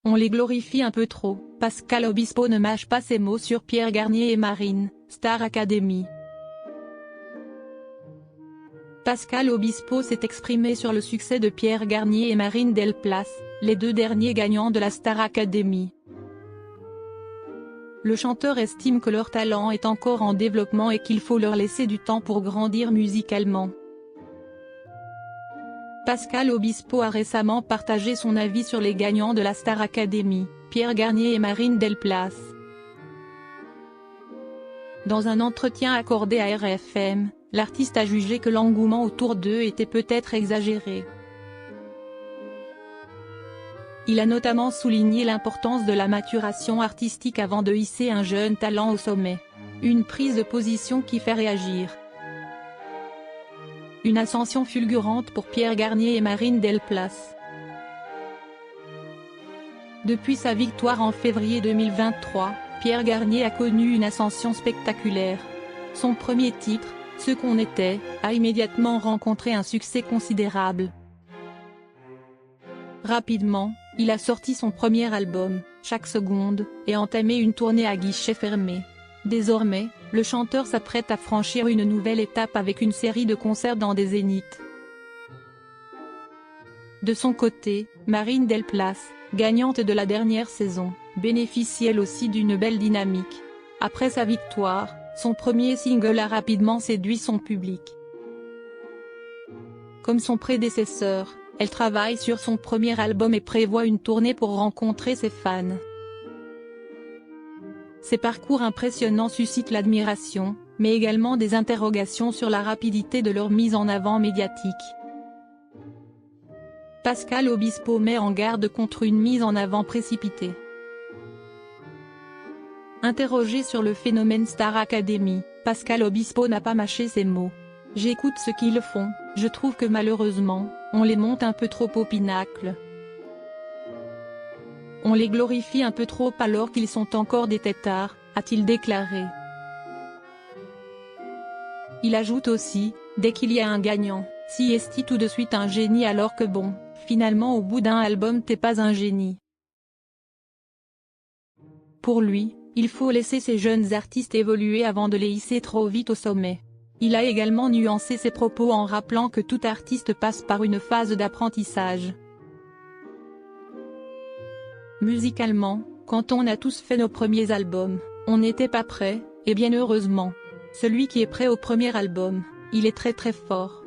On les glorifie un peu trop. Pascal Obispo ne mâche pas ses mots sur Pierre Garnier et Marine, Star Academy. Pascal Obispo s'est exprimé sur le succès de Pierre Garnier et Marine Delplace, les deux derniers gagnants de la Star Academy. Le chanteur estime que leur talent est encore en développement et qu'il faut leur laisser du temps pour grandir musicalement. Pascal Obispo a récemment partagé son avis sur les gagnants de la Star Academy, Pierre Garnier et Marine Delplace. Dans un entretien accordé à RFM, l'artiste a jugé que l'engouement autour d'eux était peut-être exagéré. Il a notamment souligné l'importance de la maturation artistique avant de hisser un jeune talent au sommet. Une prise de position qui fait réagir. Une ascension fulgurante pour Pierre Garnier et Marine Delplace. Depuis sa victoire en février 2023, Pierre Garnier a connu une ascension spectaculaire. Son premier titre, Ce qu'on était, a immédiatement rencontré un succès considérable. Rapidement, il a sorti son premier album, Chaque seconde, et entamé une tournée à guichet fermé. Désormais, le chanteur s'apprête à franchir une nouvelle étape avec une série de concerts dans des zéniths. De son côté, Marine Delplace, gagnante de la dernière saison, bénéficie elle aussi d'une belle dynamique. Après sa victoire, son premier single a rapidement séduit son public. Comme son prédécesseur, elle travaille sur son premier album et prévoit une tournée pour rencontrer ses fans. Ses parcours impressionnants suscitent l'admiration, mais également des interrogations sur la rapidité de leur mise en avant médiatique. Pascal Obispo met en garde contre une mise en avant précipitée. Interrogé sur le phénomène Star Academy, Pascal Obispo n'a pas mâché ses mots. « J'écoute ce qu'ils font, je trouve que malheureusement, on les monte un peu trop au pinacle. On les glorifie un peu trop alors qu'ils sont encore des têtards », a-t-il déclaré. Il ajoute aussi, dès qu'il y a un gagnant, si est-il tout de suite un génie alors que bon, finalement au bout d'un album t'es pas un génie. Pour lui, il faut laisser ces jeunes artistes évoluer avant de les hisser trop vite au sommet. Il a également nuancé ses propos en rappelant que tout artiste passe par une phase d'apprentissage. Musicalement, quand on a tous fait nos premiers albums, on n'était pas prêt, et bien heureusement. Celui qui est prêt au premier album, il est très fort.